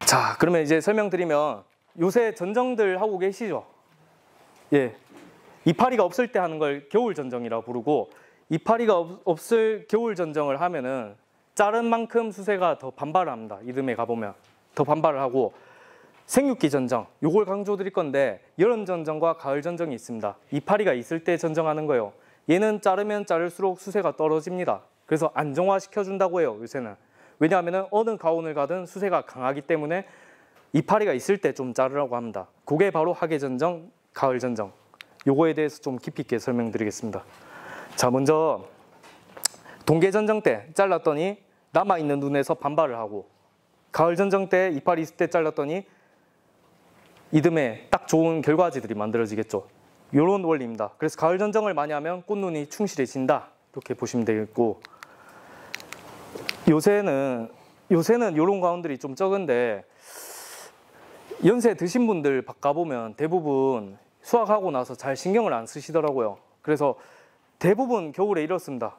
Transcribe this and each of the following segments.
자, 그러면 이제 설명드리면 요새 전정들 하고 계시죠? 예, 이파리가 없을 때 하는 걸 겨울 전정이라고 부르고, 이파리가 없을 겨울 전정을 하면은 자른 만큼 수세가 더 반발을 합니다. 이듬해 가보면 더 반발을 하고, 생육기 전정 요걸 강조드릴 건데, 여름 전정과 가을 전정이 있습니다. 이파리가 있을 때 전정하는 거예요. 얘는 자르면 자를수록 수세가 떨어집니다. 그래서 안정화 시켜준다고 해요, 요새는. 왜냐하면 어느 가온을 가든 수세가 강하기 때문에 이파리가 있을 때 좀 자르라고 합니다. 그게 바로 하계전정, 가을전정. 요거에 대해서 좀 깊이 있게 설명드리겠습니다. 자, 먼저 동계전정 때 잘랐더니 남아있는 눈에서 반발을 하고, 가을전정 때 이파리 있을 때 잘랐더니 이듬해 딱 좋은 결과지들이 만들어지겠죠. 요런 원리입니다. 그래서 가을전정을 많이 하면 꽃눈이 충실해진다, 이렇게 보시면 되겠고, 요새는 요런 가온들이 좀 적은데, 연세 드신 분들 가보면 대부분 수확하고 나서 잘 신경을 안 쓰시더라고요. 그래서 대부분 겨울에 이렇습니다.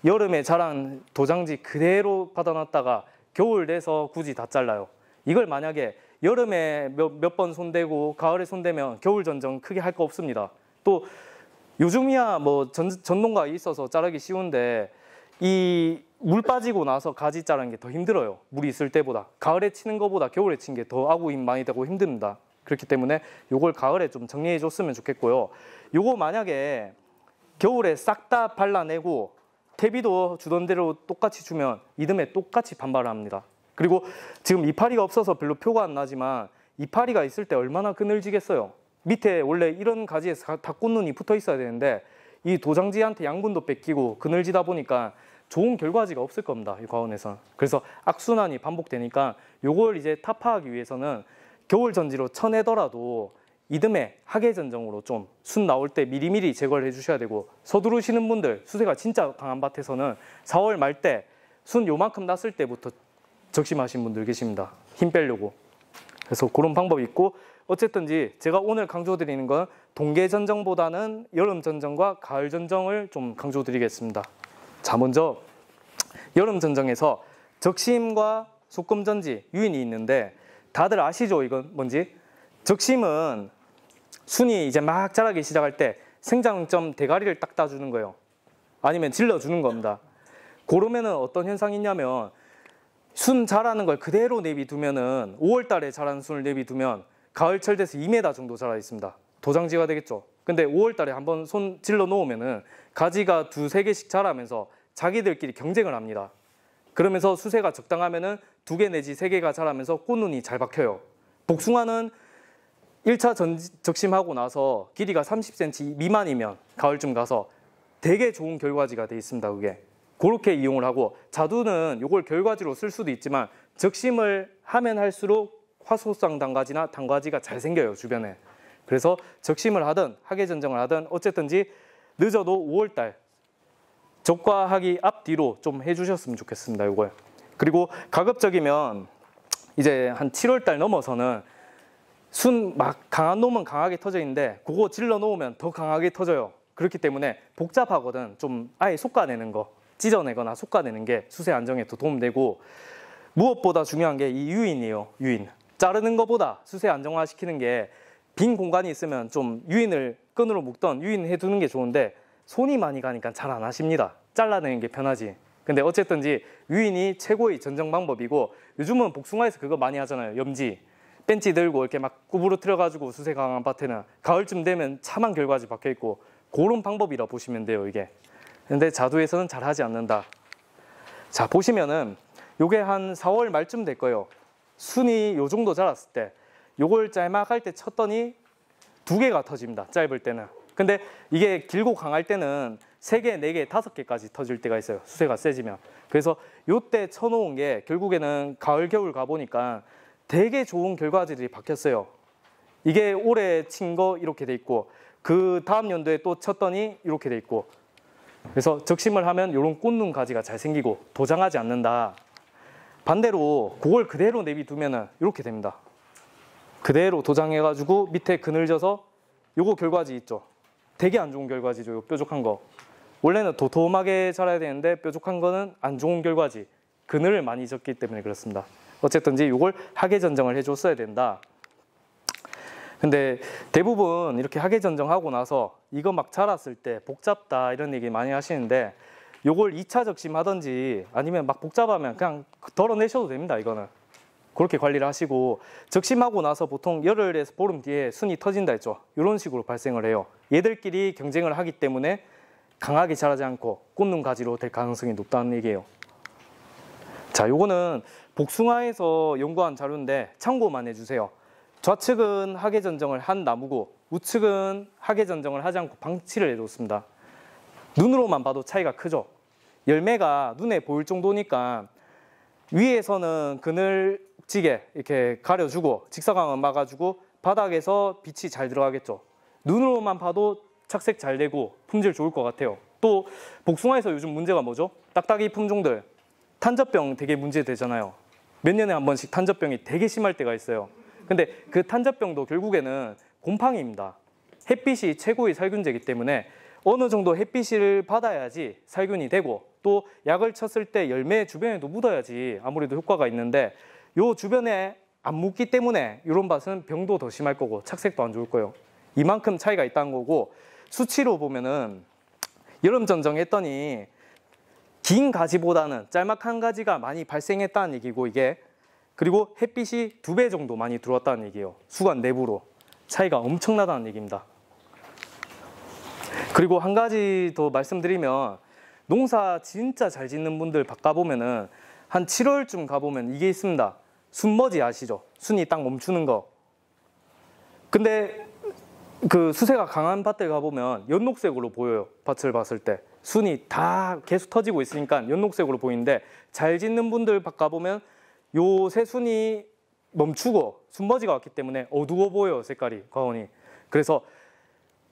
여름에 자란 도장지 그대로 받아놨다가 겨울 돼서 굳이 다 잘라요. 이걸 만약에 여름에 몇 번 손대고 가을에 손대면 겨울 전정 크게 할 거 없습니다. 또 요즘이야 뭐 전농가에 있어서 자르기 쉬운데, 이 물 빠지고 나서 가지 자르는 게 더 힘들어요. 물이 있을 때보다. 가을에 치는 것보다 겨울에 치는 게 더 아구 힘 많이 되고 힘듭니다. 그렇기 때문에 요걸 가을에 좀 정리해 줬으면 좋겠고요. 요거 만약에 겨울에 싹 다 발라내고 퇴비도 주던 대로 똑같이 주면 이듬해 똑같이 반발을 합니다. 그리고 지금 이파리가 없어서 별로 표가 안 나지만, 이파리가 있을 때 얼마나 그늘지겠어요. 밑에 원래 이런 가지에 다 꽃눈이 붙어 있어야 되는데, 이 도장지한테 양분도 뺏기고 그늘지다 보니까 좋은 결과지가 없을 겁니다, 이 과원에서. 그래서 악순환이 반복되니까 요걸 이제 타파하기 위해서는 겨울 전지로 쳐내더라도 이듬해 하계전정으로 좀 순 나올 때 미리미리 제거를 해주셔야 되고, 서두르시는 분들, 수세가 진짜 강한 밭에서는 4월 말 때 순 요만큼 났을 때부터 적심하신 분들 계십니다. 힘 빼려고. 그래서 그런 방법이 있고, 어쨌든지 제가 오늘 강조드리는 건 동계전정보다는 여름전정과 가을전정을 좀 강조드리겠습니다. 자, 먼저 여름전정에서 적심과 소금전지, 유인이 있는데, 다들 아시죠? 이건 뭔지? 적심은 순이 이제 막 자라기 시작할 때 생장점 대가리를 딱 따주는 거예요. 아니면 질러주는 겁니다. 그러면은 어떤 현상이 있냐면, 순 자라는 걸 그대로 내비두면은 5월 달에 자란 순을 내비두면 가을철 돼서 2m 정도 자라 있습니다. 도장지가 되겠죠. 근데 5월 달에 한번 손 질러 놓으면은 가지가 2-3개씩 자라면서 자기들끼리 경쟁을 합니다. 그러면서 수세가 적당하면은 2개 내지 3개가 자라면서 꽃눈이 잘 박혀요. 복숭아는 1차 적심하고 나서 길이가 30cm 미만이면 가을쯤 가서 되게 좋은 결과지가 돼 있습니다, 그게. 그렇게 이용을 하고, 자두는 이걸 결과지로 쓸 수도 있지만 적심을 하면 할수록 화소성 단가지나 단가지가 잘 생겨요, 주변에. 그래서 적심을 하든 하계전정을 하든 어쨌든지 늦어도 5월달 적과하기 앞뒤로 좀 해주셨으면 좋겠습니다, 이걸. 그리고 가급적이면 이제 한 7월달 넘어서는 순 막 강한 놈은 강하게 터져 있는데 그거 질러 놓으면 더 강하게 터져요. 그렇기 때문에 복잡하거든 좀 아예 솎아내는 거, 찢어내거나 솎아내는 게 수세 안정에 더 도움되고, 무엇보다 중요한 게 이 유인이에요. 유인. 자르는 것보다 수세 안정화 시키는 게, 빈 공간이 있으면 좀 유인을 끈으로 묶던 유인해 두는 게 좋은데 손이 많이 가니까 잘 안 하십니다. 잘라내는 게 편하지. 근데 어쨌든지 유인이 최고의 전정 방법이고, 요즘은 복숭아에서 그거 많이 하잖아요. 염지. 벤치 들고 이렇게 막 구부러뜨려가지고 수세 강한 밭에는 가을쯤 되면 참한 결과지 박혀있고, 그런 방법이라 보시면 돼요, 이게. 근데 자두에서는 잘 하지 않는다. 자, 보시면은 요게 한 4월 말쯤 될 거예요. 순이 요 정도 자랐을 때 요걸 짤막할 때 쳤더니 2개가 터집니다, 짧을 때는. 근데 이게 길고 강할 때는 3개, 4개, 5개까지 터질 때가 있어요, 수세가 세지면. 그래서 요때 쳐놓은 게 결국에는 가을, 겨울 가보니까 되게 좋은 결과지들이 박혔어요. 이게 올해 친 거 이렇게 돼 있고, 그 다음 연도에 또 쳤더니 이렇게 돼 있고, 그래서 적심을 하면 이런 꽃눈 가지가 잘 생기고 도장하지 않는다. 반대로 그걸 그대로 내비두면은 이렇게 됩니다. 그대로 도장해가지고 밑에 그늘져서 요거 결과지 있죠. 되게 안 좋은 결과지죠, 요 뾰족한 거. 원래는 도톰하게 자라야 되는데 뾰족한 거는 안 좋은 결과지. 그늘을 많이 줬기 때문에 그렇습니다. 어쨌든지 이걸 하계 전정을 해줬어야 된다. 근데 대부분 이렇게 하계 전정하고 나서 이거 막 자랐을 때 복잡다 이런 얘기 많이 하시는데 요걸 2차 적심하든지 아니면 막 복잡하면 그냥 덜어내셔도 됩니다. 이거는 그렇게 관리를 하시고, 적심하고 나서 보통 열흘에서 보름 뒤에 순이 터진다 했죠. 이런 식으로 발생을 해요. 얘들끼리 경쟁을 하기 때문에 강하게 자라지 않고 꽃눈 가지로 될 가능성이 높다는 얘기예요. 자, 요거는 복숭아에서 연구한 자료인데 참고만 해주세요. 좌측은 하계 전정을 한 나무고 우측은 하계 전정을 하지 않고 방치를 해뒀습니다. 눈으로만 봐도 차이가 크죠. 열매가 눈에 보일 정도니까 위에서는 그늘지게 이렇게 가려주고 직사광을 막아주고 바닥에서 빛이 잘 들어가겠죠. 눈으로만 봐도 착색 잘 되고 품질 좋을 것 같아요. 또 복숭아에서 요즘 문제가 뭐죠? 딱딱이 품종들 탄저병 되게 문제되잖아요. 몇 년에 한 번씩 탄저병이 되게 심할 때가 있어요. 근데 그 탄저병도 결국에는 곰팡이입니다. 햇빛이 최고의 살균제이기 때문에 어느 정도 햇빛을 받아야지 살균이 되고, 또 약을 쳤을 때 열매 주변에도 묻어야지 아무래도 효과가 있는데 요 주변에 안 묻기 때문에 이런 밭은 병도 더 심할 거고 착색도 안 좋을 거예요. 이만큼 차이가 있다는 거고, 수치로 보면은 여름 전정했더니 긴 가지보다는 짤막한 가지가 많이 발생했다는 얘기고, 이게 그리고 햇빛이 2배 정도 많이 들어왔다는 얘기예요. 수관 내부로. 차이가 엄청나다는 얘기입니다. 그리고 한 가지 더 말씀드리면, 농사 진짜 잘 짓는 분들 가보면은 한 7월쯤 가보면 이게 있습니다. 순머지 아시죠? 순이 딱 멈추는 거. 근데 그 수세가 강한 밭들 가보면 연녹색으로 보여요. 밭을 봤을 때 순이 다 계속 터지고 있으니까 연녹색으로 보이는데, 잘 짓는 분들 가보면 요 새순이 멈추고 순머지가 왔기 때문에 어두워 보여요. 색깔이, 과원이. 그래서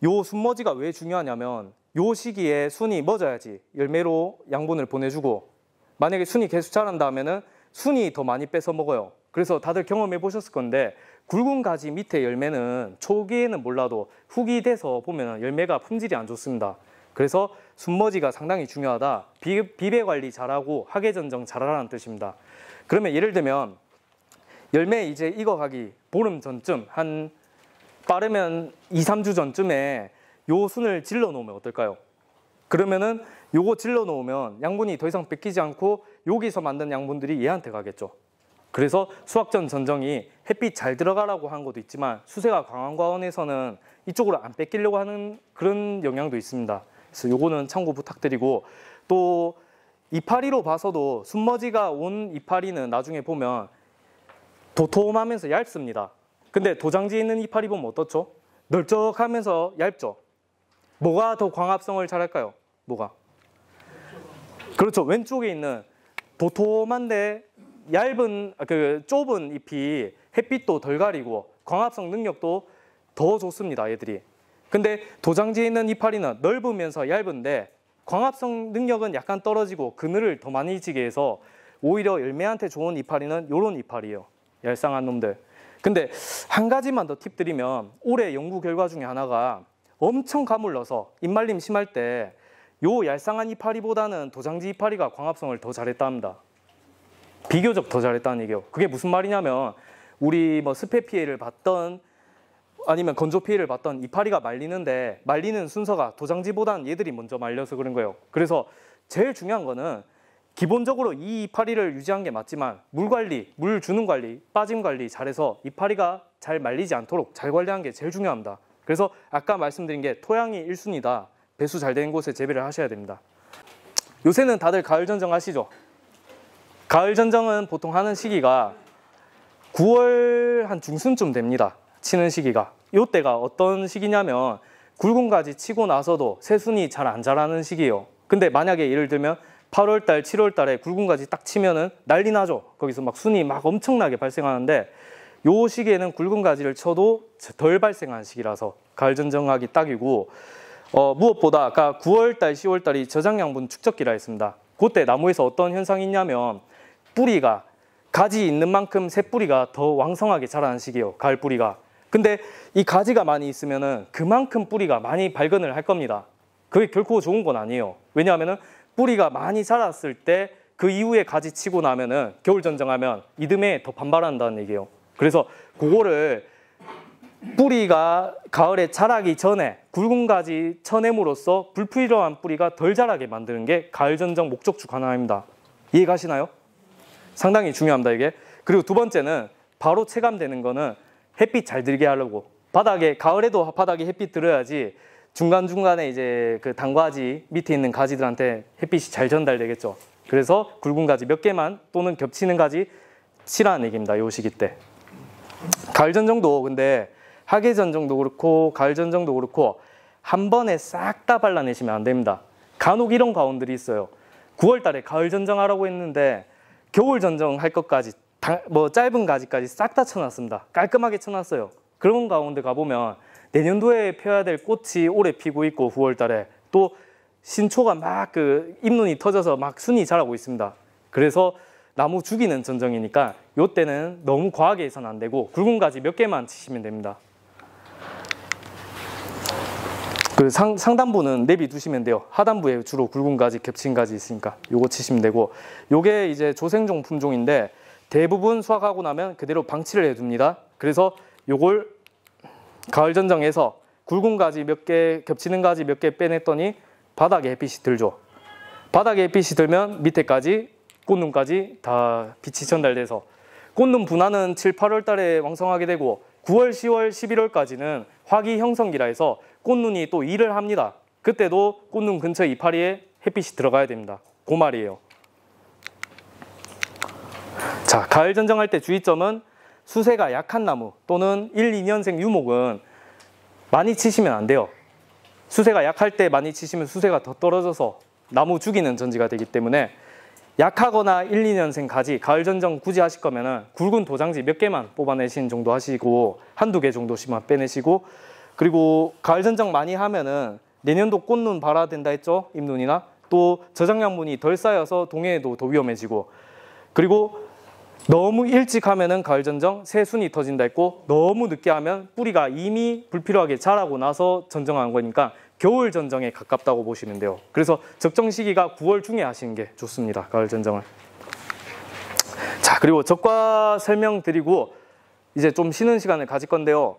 요 순머지가 왜 중요하냐면, 요 시기에 순이 멎어야지 열매로 양분을 보내주고, 만약에 순이 계속 자란다 하면은 순이 더 많이 뺏어 먹어요. 그래서 다들 경험해 보셨을 건데, 굵은 가지 밑에 열매는 초기에는 몰라도 후기 돼서 보면 열매가 품질이 안 좋습니다. 그래서 순머지가 상당히 중요하다. 비배 관리 잘하고 하계 전정 잘하라는 뜻입니다. 그러면 예를 들면 열매 이제 익어가기 보름 전쯤, 한 빠르면 2, 3주 전쯤에 요 순을 질러 놓으면 어떨까요? 그러면은 요거 질러 놓으면 양분이 더 이상 뺏기지 않고 여기서 만든 양분들이 얘한테 가겠죠. 그래서 수확전 전정이 햇빛 잘 들어가라고 한 것도 있지만 수세가 강한 과원에서는 이쪽으로 안 뺏기려고 하는 그런 영향도 있습니다. 그래서 요거는 참고 부탁드리고, 또 이파리로 봐서도 순머지가 온 이파리는 나중에 보면 도톰하면서 얇습니다. 근데 도장지에 있는 이파리 보면 어떻죠? 널쩍하면서 얇죠? 뭐가 더 광합성을 잘할까요? 뭐가? 그렇죠. 왼쪽에 있는 도톰한데 얇은, 좁은 잎이 햇빛도 덜 가리고 광합성 능력도 더 좋습니다. 얘들이. 근데 도장지에 있는 이파리는 넓으면서 얇은데 광합성 능력은 약간 떨어지고 그늘을 더 많이 지게 해서 오히려 열매한테 좋은 이파리는 요런 이파리예요. 얄쌍한 놈들. 근데 한 가지만 더 팁 드리면, 올해 연구 결과 중에 하나가 엄청 가물러서 잎말림 심할 때 요 얄쌍한 이파리보다는 도장지 이파리가 광합성을 더 잘했다 합니다. 비교적 더 잘했다는 얘기예요. 그게 무슨 말이냐면, 우리 뭐 습해 피해를 받던 아니면 건조 피해를 받던 이파리가 말리는데 말리는 순서가 도장지보다는 얘들이 먼저 말려서 그런 거예요. 그래서 제일 중요한 거는 기본적으로 이 이파리를 유지한 게 맞지만 물 관리, 물 주는 관리, 빠짐 관리 잘해서 이파리가 잘 말리지 않도록 잘 관리하는 게 제일 중요합니다. 그래서 아까 말씀드린 게 토양이 1순위다. 배수 잘 되는 곳에 재배를 하셔야 됩니다. 요새는 다들 가을 전정 하시죠? 가을 전정은 보통 하는 시기가 9월 한 중순쯤 됩니다. 치는 시기가. 이때가 어떤 시기냐면, 굵은 가지 치고 나서도 새순이 잘 안 자라는 시기예요. 근데 만약에 예를 들면 8월달, 7월달에 굵은 가지 딱 치면은 난리 나죠. 거기서 막 순이 막 엄청나게 발생하는데, 요 시기에는 굵은 가지를 쳐도 덜 발생하는 시기라서 가을 전정하기 딱이고, 무엇보다 아까 9월달, 10월달이 저장양분 축적기라 했습니다. 그때 나무에서 어떤 현상이 있냐면, 뿌리가 가지 있는 만큼 새 뿌리가 더 왕성하게 자라는 시기예요. 가을 뿌리가. 근데 이 가지가 많이 있으면은 그만큼 뿌리가 많이 발근을 할 겁니다. 그게 결코 좋은 건 아니에요. 왜냐하면은 뿌리가 많이 자랐을 때 그 이후에 가지 치고 나면은 겨울 전정하면 이듬해 더 반발한다는 얘기예요. 그래서 그거를 뿌리가 가을에 자라기 전에 굵은 가지 쳐냄으로써 불필요한 뿌리가 덜 자라게 만드는 게 가을 전정 목적 중 하나입니다. 이해 가시나요? 상당히 중요합니다, 이게. 그리고 두 번째는 바로 체감되는 거는 햇빛 잘 들게 하려고. 바닥에, 가을에도 바닥에 햇빛 들어야지 중간중간에 이제 그 단가지 밑에 있는 가지들한테 햇빛이 잘 전달되겠죠. 그래서 굵은 가지 몇 개만 또는 겹치는 가지 치라는 얘기입니다, 요 시기 때. 가을 전정도 근데 하계 전정도 그렇고 가을 전정도 그렇고 한 번에 싹 다 발라내시면 안 됩니다. 간혹 이런 가온들이 있어요. 9월 달에 가을 전정하라고 했는데 겨울 전정할 것까지 뭐 짧은 가지까지 싹 다 쳐놨습니다. 깔끔하게 쳐놨어요. 그런 가운데 가보면 내년도에 펴야 될 꽃이 올해 피고 있고 9월 달에 또 신초가 막 그 잎눈이 터져서 막 순이 자라고 있습니다. 그래서 나무 죽이는 전정이니까 이때는 너무 과하게 해서는 안 되고 굵은 가지 몇 개만 치시면 됩니다. 그 상단부는 내비두시면 돼요. 하단부에 주로 굵은 가지, 겹친 가지 있으니까 요거 치시면 되고, 요게 이제 조생종 품종인데 대부분 수확하고 나면 그대로 방치를 해둡니다. 그래서 요걸 가을 전정해서 굵은 가지 몇 개, 겹치는 가지 몇 개 빼냈더니 바닥에 햇빛이 들죠. 바닥에 햇빛이 들면 밑에까지 꽃눈까지 다 빛이 전달돼서 꽃눈 분화는 7, 8월 달에 왕성하게 되고 9월, 10월, 11월까지는 화기 형성기라 해서 꽃눈이 또 일을 합니다. 그때도 꽃눈 근처 이파리에 햇빛이 들어가야 됩니다. 그 말이에요. 자, 가을 전정할 때 주의점은 수세가 약한 나무 또는 1, 2년생 유목은 많이 치시면 안 돼요. 수세가 약할 때 많이 치시면 수세가 더 떨어져서 나무 죽이는 전지가 되기 때문에 약하거나 1, 2년생 가지, 가을 전정 굳이 하실 거면은 굵은 도장지 몇 개만 뽑아내시는 정도 하시고 한두 개 정도씩만 빼내시고, 그리고 가을 전정 많이 하면은 내년도 꽃눈 발아야 된다 했죠? 잎눈이나 또 저장량분이 덜 쌓여서 동해에도 더 위험해지고, 그리고 너무 일찍 하면은 가을 전정 새순이 터진다 했고 너무 늦게 하면 뿌리가 이미 불필요하게 자라고 나서 전정한 거니까 겨울 전정에 가깝다고 보시면 돼요. 그래서 적정 시기가 9월 중에 하시는 게 좋습니다, 가을 전정을. 자, 그리고 적과 설명드리고 이제 좀 쉬는 시간을 가질 건데요.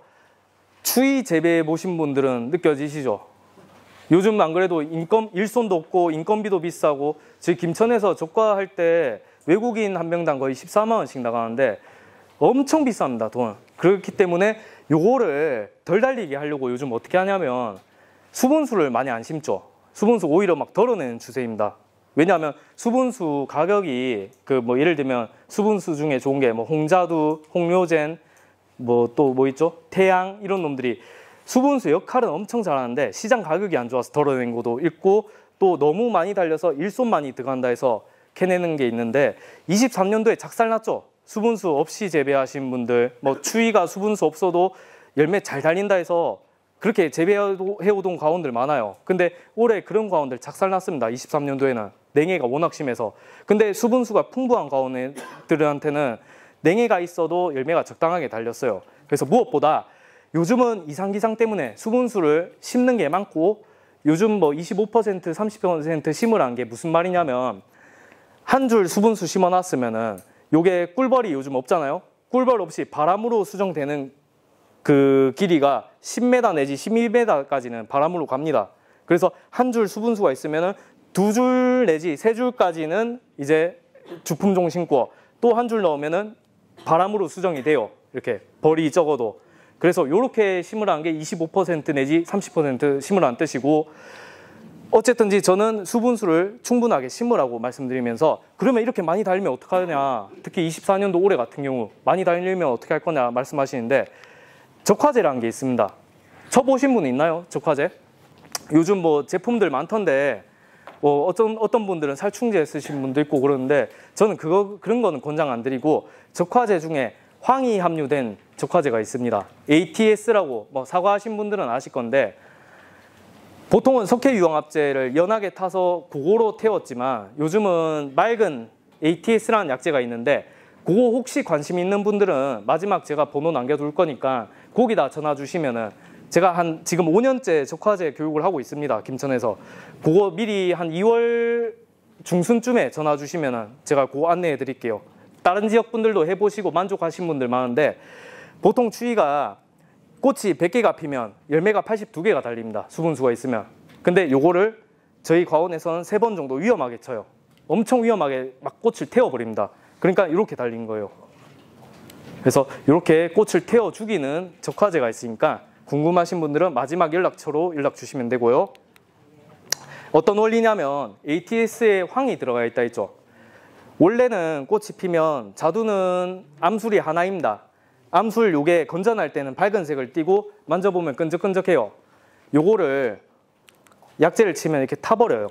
추위 재배해 보신 분들은 느껴지시죠? 요즘 안 그래도 일손도 없고 인건비도 비싸고, 저희 김천에서 적과할 때 외국인 한 명당 거의 14만 원씩 나가는데 엄청 비쌉니다, 돈. 그렇기 때문에 요거를 덜 달리게 하려고 요즘 어떻게 하냐면 수분수를 많이 안 심죠. 수분수 오히려 막 덜어내는 추세입니다. 왜냐하면 수분수 가격이 그 뭐 예를 들면 수분수 중에 좋은 게 뭐 홍자두, 홍료젠, 뭐 또 뭐 있죠? 태양, 이런 놈들이 수분수 역할은 엄청 잘하는데 시장 가격이 안 좋아서 덜어낸 것도 있고, 또 너무 많이 달려서 일손 많이 들어간다 해서 캐내는 게 있는데 23년도에 작살났죠. 수분수 없이 재배하신 분들, 뭐 추위가 수분수 없어도 열매 잘 달린다 해서 그렇게 재배해오던 가온들 많아요. 근데 올해 그런 가온들 작살났습니다. 23년도에는 냉해가 워낙 심해서. 근데 수분수가 풍부한 가온들한테는 냉해가 있어도 열매가 적당하게 달렸어요. 그래서 무엇보다 요즘은 이상기상 때문에 수분수를 심는 게 많고, 요즘 뭐 25%, 30% 심으라는 게 무슨 말이냐면 한 줄 수분수 심어놨으면은 요게 꿀벌이 요즘 없잖아요. 꿀벌 없이 바람으로 수정되는 그 길이가 10m 내지 12m까지는 바람으로 갑니다. 그래서 한 줄 수분수가 있으면은 2줄 내지 3줄까지는 이제 주품종 심고 또 한 줄 넣으면은 바람으로 수정이 돼요. 이렇게 벌이 적어도. 그래서 요렇게 심으라는 게 25% 내지 30% 심으라는 뜻이고, 어쨌든지 저는 수분수를 충분하게 심으라고 말씀드리면서, 그러면 이렇게 많이 달리면 어떡하냐, 특히 24년도 올해 같은 경우 많이 달리면 어떻게 할 거냐 말씀하시는데, 적화제라는 게 있습니다. 쳐보신 분 있나요? 적화제? 요즘 뭐 제품들 많던데 뭐 어떤 분들은 살충제 쓰신 분도 있고 그러는데 저는 그런 거는 권장 안 드리고, 적화제 중에 황이 함유된 적화제가 있습니다. ATS라고 뭐 사과하신 분들은 아실 건데, 보통은 석회유황합제를 연하게 타서 그거로 태웠지만 요즘은 맑은 ATS라는 약제가 있는데, 그거 혹시 관심 있는 분들은 마지막 제가 번호 남겨둘 거니까 거기다 전화 주시면은 제가 지금 5년째 적화제 교육을 하고 있습니다. 김천에서. 그거 미리 한 2월 중순쯤에 전화 주시면은 제가 그거 안내해 드릴게요. 다른 지역 분들도 해보시고 만족하신 분들 많은데, 보통 추위가 꽃이 100개가 피면 열매가 82개가 달립니다. 수분수가 있으면. 근데 요거를 저희 과원에서는 3번 정도 위험하게 쳐요. 엄청 위험하게 막 꽃을 태워버립니다. 그러니까 이렇게 달린 거예요. 그래서 이렇게 꽃을 태워 죽이는 적화제가 있으니까 궁금하신 분들은 마지막 연락처로 연락 주시면 되고요. 어떤 원리냐면 ATS에 황이 들어가 있다 했죠. 원래는 꽃이 피면 자두는 암술이 하나입니다. 암술 요게 건전할 때는 밝은색을 띠고 만져보면 끈적끈적해요. 요거를 약재를 치면 이렇게 타버려요.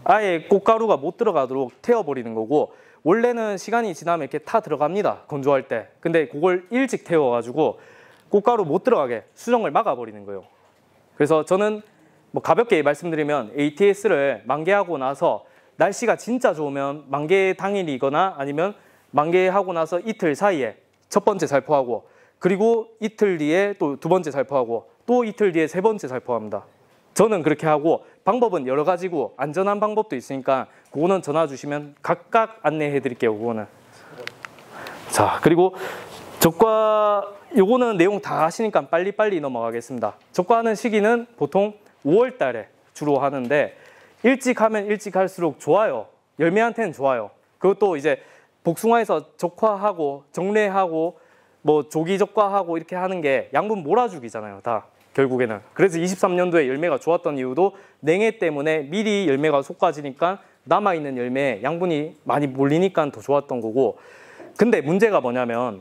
아예 꽃가루가 못 들어가도록 태워버리는 거고, 원래는 시간이 지나면 이렇게 타 들어갑니다. 건조할 때. 근데 그걸 일찍 태워가지고 꽃가루 못 들어가게 수정을 막아버리는 거예요. 그래서 저는 뭐 가볍게 말씀드리면 ATS를 만개하고 나서 날씨가 진짜 좋으면 만개 당일이거나 아니면 만개하고 나서 이틀 사이에 첫 번째 살포하고, 그리고 이틀 뒤에 또 두 번째 살포하고, 또 이틀 뒤에 세 번째 살포합니다. 저는 그렇게 하고, 방법은 여러 가지고 안전한 방법도 있으니까 그거는 전화 주시면 각각 안내해 드릴게요. 그거는. 자, 그리고 적과 요거는 내용 다 아시니까 빨리빨리 넘어가겠습니다. 적과하는 시기는 보통 5월 달에 주로 하는데, 일찍 하면 일찍 할수록 좋아요. 열매한테는 좋아요. 그것도 이제 복숭아에서 적화하고 정례하고 뭐 조기 적화하고 이렇게 하는 게 양분 몰아주기잖아요, 다 결국에는. 그래서 23년도에 열매가 좋았던 이유도 냉해 때문에 미리 열매가 솎아지니까 남아있는 열매에 양분이 많이 몰리니까 더 좋았던 거고. 근데 문제가 뭐냐면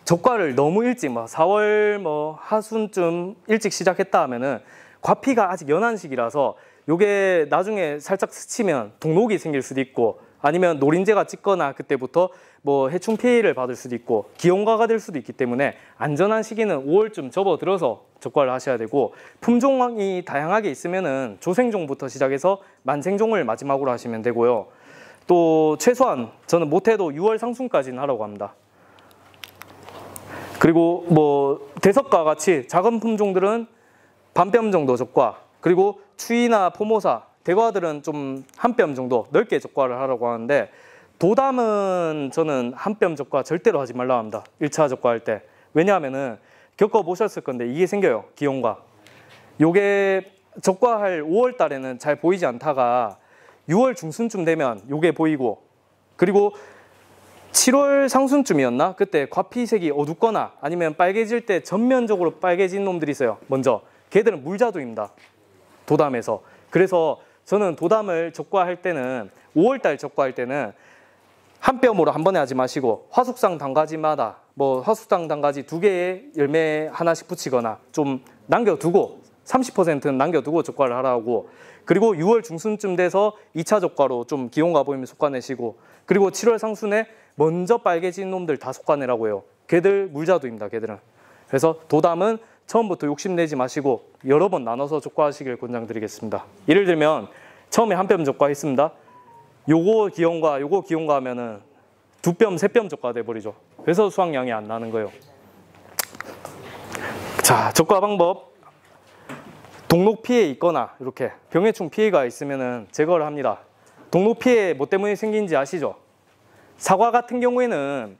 적과를 너무 일찍 4월 하순쯤 일찍 시작했다 하면은 과피가 아직 연한 시기라서 요게 나중에 살짝 스치면 동록이 생길 수도 있고, 아니면 노린재가 찢거나 그때부터 뭐 해충 피해를 받을 수도 있고 기온가가 될 수도 있기 때문에 안전한 시기는 5월쯤 접어들어서 적과를 하셔야 되고, 품종이 다양하게 있으면은 조생종부터 시작해서 만생종을 마지막으로 하시면 되고요. 또 최소한 저는 못해도 6월 상순까지는 하라고 합니다. 그리고 뭐 대석과 같이 작은 품종들은 반뼘 정도 적과, 그리고 추위나 포모사, 대과들은 좀 한 뼘 정도 넓게 적과를 하라고 하는데, 도담은 저는 한 뼘 적과 절대로 하지 말라고 합니다. 1차 적과할 때. 왜냐하면은 겪어보셨을 건데 이게 생겨요. 기온과. 요게 적과할 5월 달에는 잘 보이지 않다가 6월 중순쯤 되면 요게 보이고, 그리고 7월 상순쯤이었나? 그때 과피색이 어둡거나 아니면 빨개질 때 전면적으로 빨개진 놈들이 있어요. 먼저. 걔들은 물자두입니다. 도담에서. 그래서 저는 도담을 적과할 때는 5월달 적과할 때는 한 뼘으로 한 번에 하지 마시고 화숙상 단가지마다 화숙상 단가지 2개의 열매 하나씩 붙이거나 좀 남겨두고 30%는 남겨두고 적과를 하라고. 그리고 6월 중순쯤 돼서 2차 적과로 좀 기온가 보이면 솎아내시고, 그리고 7월 상순에 먼저 빨개진 놈들 다 솎아내라고 해요. 걔들 물자두입니다. 걔들은. 그래서 도담은 처음부터 욕심내지 마시고 여러 번 나눠서 적과하시길 권장드리겠습니다. 예를 들면 처음에 한 뼘 적과했습니다. 요거 기온과 하면은 2뼘, 3뼘 적과 돼버리죠. 그래서 수확량이 안 나는 거예요. 자, 적과 방법. 동록 피해 있거나 이렇게 병해충 피해가 있으면은 제거를 합니다. 동록 피해 뭐 때문에 생긴지 아시죠? 사과 같은 경우에는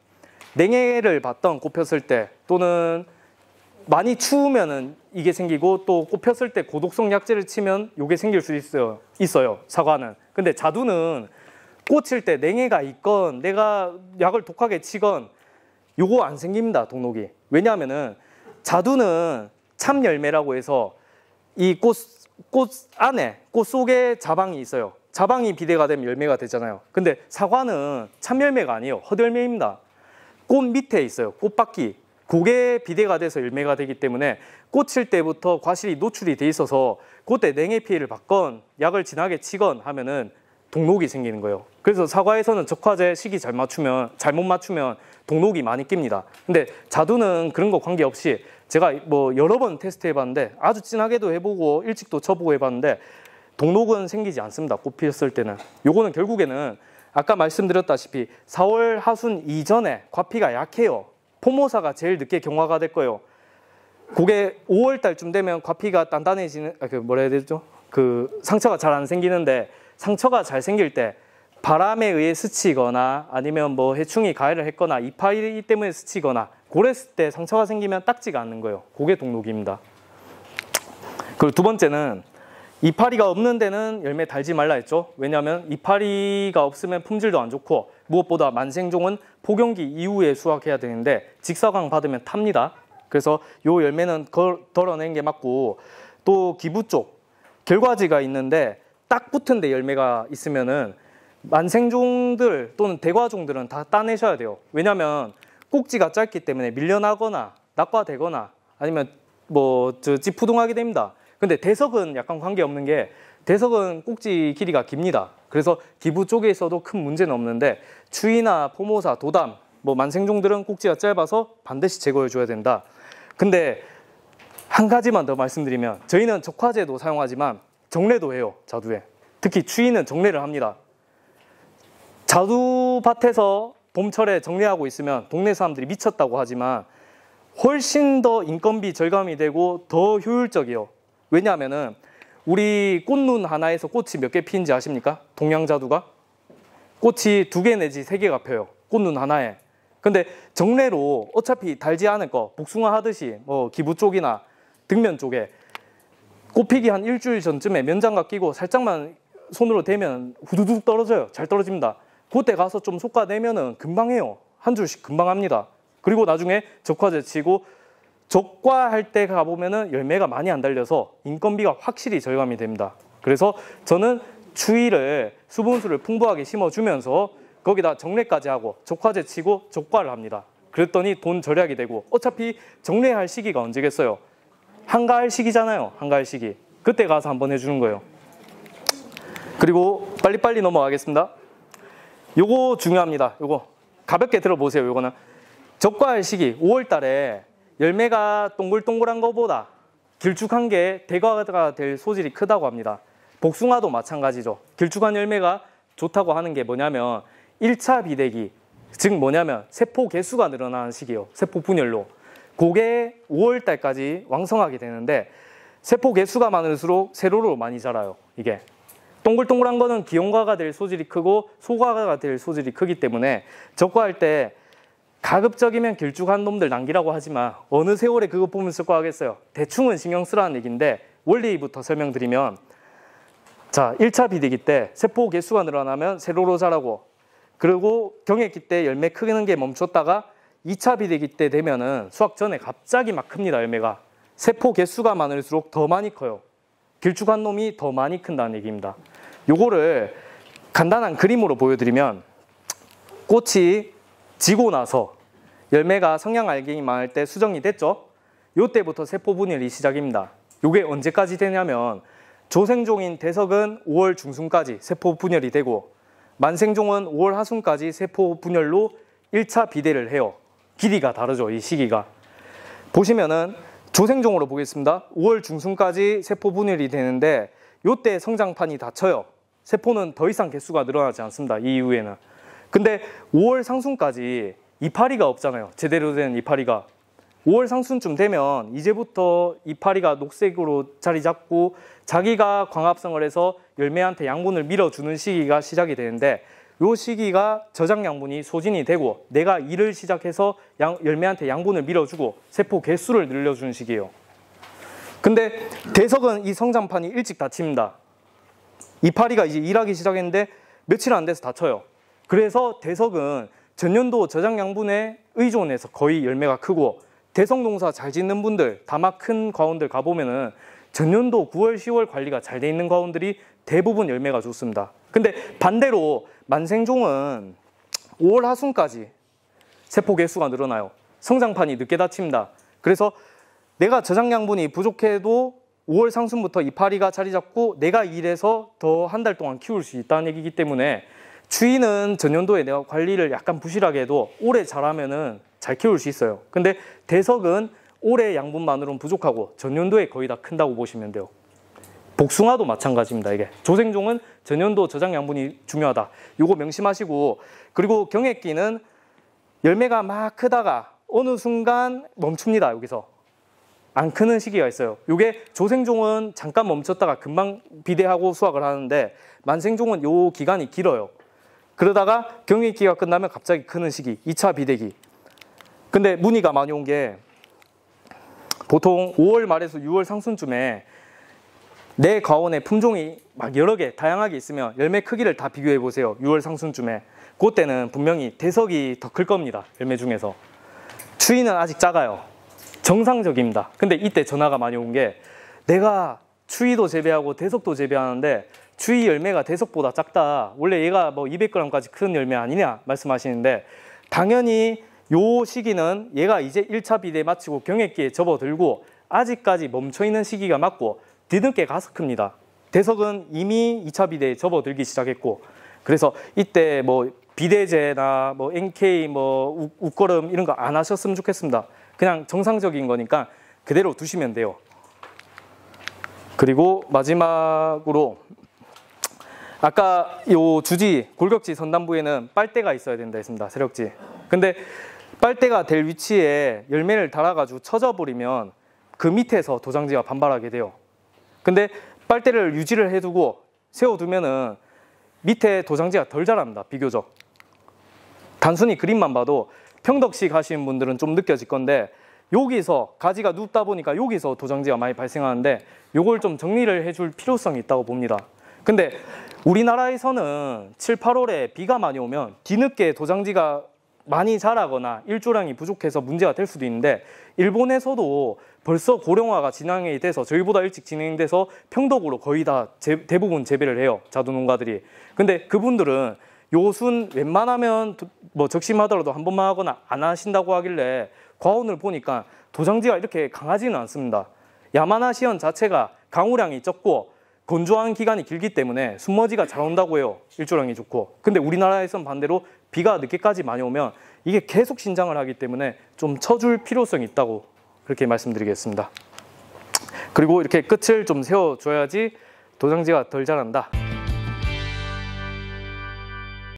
냉해를 받던 꽃 폈을 때, 또는 많이 추우면은 이게 생기고, 또 꽃 폈을 때 고독성 약재를 치면 이게 생길 수 있어요. 사과는. 근데 자두는 꽃일 때 냉해가 있건 내가 약을 독하게 치건 요거 안 생깁니다. 동록이. 왜냐하면은 자두는 참열매라고 해서 이 꽃 안에, 꽃 속에 자방이 있어요. 자방이 비대가 되면 열매가 되잖아요. 근데 사과는 참열매가 아니에요. 헛열매입니다. 꽃 밑에 있어요. 꽃바퀴. 그게 비대가 돼서 열매가 되기 때문에 꽃일 때부터 과실이 노출이 돼 있어서 그때 냉해 피해를 받건 약을 진하게 치건 하면은 동록이 생기는 거예요. 그래서 사과에서는 적화제 시기 잘못 맞추면 동록이 많이 낍니다. 근데 자두는 그런 거 관계없이 제가 뭐 여러 번 테스트 해봤는데, 아주 진하게도 해보고 일찍도 쳐보고 해봤는데 동록은 생기지 않습니다. 꽃 피었을 때는. 요거는 결국에는 아까 말씀드렸다시피 4월 하순 이전에 과피가 약해요. 포모사가 제일 늦게 경화가 될 거예요. 그게 5월 달쯤 되면 과피가 단단해지는, 뭐라 해야 되죠? 상처가 잘 안 생기는데, 상처가 잘 생길 때 바람에 의해 스치거나 아니면 뭐 해충이 가해를 했거나 이파리 때문에 스치거나 그랬을 때 상처가 생기면 닦지가 않는 거예요. 그게 동록입니다. 그리고 두 번째는 이파리가 없는 데는 열매 달지 말라 했죠. 왜냐하면 이파리가 없으면 품질도 안 좋고 무엇보다 만생종은 폭염기 이후에 수확해야 되는데 직사광 받으면 탑니다. 그래서 요 열매는 덜어내는 게 맞고, 또 기부 쪽 결과지가 있는데 딱 붙은 데 열매가 있으면은 만생종들 또는 대과종들은 다 따내셔야 돼요. 왜냐하면 꼭지가 짧기 때문에 밀려나거나 낙과되거나 아니면 뭐 찌푸둥하게 됩니다. 근데 대석은 약간 관계없는 게, 대석은 꼭지 길이가 깁니다. 그래서 기부 쪽에 있어도 큰 문제는 없는데 추위나 포모사, 도담, 뭐 만생종들은 꼭지가 짧아서 반드시 제거해 줘야 된다. 근데 한 가지만 더 말씀드리면, 저희는 적화제도 사용하지만 정례도 해요. 자두에. 특히 추위는 정례를 합니다. 자두밭에서 봄철에 정례하고 있으면 동네 사람들이 미쳤다고 하지만 훨씬 더 인건비 절감이 되고 더 효율적이에요. 왜냐하면은 우리 꽃눈 하나에서 꽃이 몇 개 피는지 아십니까? 동양자두가 꽃이 2개 내지 3개가 펴요. 꽃눈 하나에. 근데 정례로 어차피 달지 않을 거, 복숭아 하듯이 뭐 기부 쪽이나 등면 쪽에 꽃 피기 한 일주일 전쯤에 면장갑 끼고 살짝만 손으로 대면 후두둑 떨어져요. 잘 떨어집니다. 그때 가서 좀 솎아내면은 금방 해요. 한 줄씩 금방 합니다. 그리고 나중에 적화제 치고 적과할 때 가보면은 열매가 많이 안 달려서 인건비가 확실히 절감이 됩니다. 그래서 저는 추위를 수분수를 풍부하게 심어주면서 거기다 정례까지 하고 적화제 치고 적과를 합니다. 그랬더니 돈 절약이 되고, 어차피 정례할 시기가 언제겠어요? 한가할 시기잖아요. 한가할 시기. 그때 가서 한번 해주는 거예요. 그리고 빨리빨리 넘어가겠습니다. 요거 중요합니다. 요거 가볍게 들어보세요. 요거는 적과할 시기 5월 달에 열매가 동글동글한 것보다 길쭉한 게 대과가 될 소질이 크다고 합니다. 복숭아도 마찬가지죠. 길쭉한 열매가 좋다고 하는 게 뭐냐면 1차 비대기, 즉 뭐냐면 세포 개수가 늘어나는 시기예요. 세포 분열로. 그게 5월 달까지 왕성하게 되는데 세포 개수가 많을수록 세로로 많이 자라요. 이게 동글동글한 거는 기형과가 될 소질이 크고 소과가 될 소질이 크기 때문에 적과할 때 가급적이면 길쭉한 놈들 남기라고 하지만 어느 세월에 그거 보면서 적과하겠어요. 대충은 신경 쓰라는 얘기인데 원리부터 설명드리면, 자 1차 비대기 때 세포 개수가 늘어나면 세로로 자라고, 그리고 경액기 때 열매 크는 게 멈췄다가 2차 비대기 때 되면은 수확 전에 갑자기 막 큽니다. 열매가 세포 개수가 많을수록 더 많이 커요. 길쭉한 놈이 더 많이 큰다는 얘기입니다. 요거를 간단한 그림으로 보여드리면, 꽃이 지고 나서 열매가 성냥알갱이 많을 때 수정이 됐죠. 요때부터 세포 분열이 시작입니다. 요게 언제까지 되냐면 조생종인 대석은 5월 중순까지 세포 분열이 되고 만생종은 5월 하순까지 세포 분열로 1차 비대를 해요. 길이가 다르죠. 이 시기가. 보시면은 조생종으로 보겠습니다. 5월 중순까지 세포 분열이 되는데 요때 성장판이 닫혀요. 세포는 더 이상 개수가 늘어나지 않습니다. 이 이후에는. 근데 5월 상순까지 이파리가 없잖아요. 제대로 된 이파리가. 5월 상순쯤 되면 이제부터 이파리가 녹색으로 자리 잡고 자기가 광합성을 해서 열매한테 양분을 밀어주는 시기가 시작이 되는데, 이 시기가 저장 양분이 소진이 되고 내가 일을 시작해서 열매한테 양분을 밀어주고 세포 개수를 늘려주는 시기예요. 근데 대석은 이 성장판이 일찍 닫힙니다. 이파리가 이제 일하기 시작했는데 며칠 안 돼서 닫혀요. 그래서 대석은 전년도 저장 양분에 의존해서 거의 열매가 크고, 대석 농사 잘 짓는 분들, 다마 큰 과원들 가보면은 전년도 9월, 10월 관리가 잘 돼 있는 과원들이 대부분 열매가 좋습니다. 근데 반대로 만생종은 5월 하순까지 세포 개수가 늘어나요. 성장판이 늦게 닫힙니다. 그래서 내가 저장 양분이 부족해도 5월 상순부터 이파리가 자리 잡고 내가 일해서 더 한 달 동안 키울 수 있다는 얘기이기 때문에, 추위는 전년도에 내가 관리를 약간 부실하게 해도 올해 잘하면은 잘 키울 수 있어요. 근데 대석은 올해 양분만으로는 부족하고 전년도에 거의 다 큰다고 보시면 돼요. 복숭아도 마찬가지입니다. 이게 조생종은 전년도 저장 양분이 중요하다. 요거 명심하시고, 그리고 경액기는 열매가 막 크다가 어느 순간 멈춥니다. 여기서 안 크는 시기가 있어요. 요게 조생종은 잠깐 멈췄다가 금방 비대하고 수확을 하는데 만생종은 요 기간이 길어요. 그러다가 경육기가 끝나면 갑자기 크는 시기, 2차 비대기. 근데 문의가 많이 온 게 보통 5월 말에서 6월 상순쯤에 내 과원에 품종이 막 여러 개 다양하게 있으면 열매 크기를 다 비교해 보세요. 6월 상순쯤에. 그때는 분명히 대석이 더 클 겁니다. 열매 중에서. 추위는 아직 작아요. 정상적입니다. 근데 이때 전화가 많이 온 게 내가 추위도 재배하고 대석도 재배하는데 추위 열매가 대석보다 작다. 원래 얘가 뭐 200g까지 큰 열매 아니냐 말씀하시는데 당연히 요 시기는 얘가 이제 1차 비대 마치고 경액기에 접어들고 아직까지 멈춰있는 시기가 맞고 뒤늦게 가서 큽니다. 대석은 이미 2차 비대에 접어들기 시작했고 그래서 이때 뭐 비대제나 뭐 NK 뭐 웃거름 이런 거 안 하셨으면 좋겠습니다. 그냥 정상적인 거니까 그대로 두시면 돼요. 그리고 마지막으로 아까 요 주지 골격지 선단부에는 빨대가 있어야 된다 했습니다. 세력지. 근데 빨대가 될 위치에 열매를 달아가지고 쳐져버리면 그 밑에서 도장지가 반발하게 돼요. 근데 빨대를 유지를 해두고 세워두면은 밑에 도장지가 덜 자랍니다. 비교적. 단순히 그림만 봐도 평덕식 하시는 분들은 좀 느껴질 건데 여기서 가지가 눕다 보니까 여기서 도장지가 많이 발생하는데 요걸 좀 정리를 해줄 필요성이 있다고 봅니다. 근데 우리나라에서는 7, 8월에 비가 많이 오면 뒤늦게 도장지가 많이 자라거나 일조량이 부족해서 문제가 될 수도 있는데 일본에서도 벌써 고령화가 진행이 돼서 저희보다 일찍 진행돼서 평덕으로 거의 다 대부분 재배를 해요. 자두농가들이. 근데 그분들은 요순 웬만하면 뭐 적심하더라도 한 번만 하거나 안 하신다고 하길래 과원을 보니까 도장지가 이렇게 강하지는 않습니다. 야마나 시연 자체가 강우량이 적고 건조한 기간이 길기 때문에 순머지가 잘 온다고 해요. 일조량이 좋고. 근데 우리나라에선 반대로 비가 늦게까지 많이 오면 이게 계속 신장을 하기 때문에 좀 쳐줄 필요성이 있다고 그렇게 말씀드리겠습니다. 그리고 이렇게 끝을 좀 세워줘야지 도장지가 덜 자란다.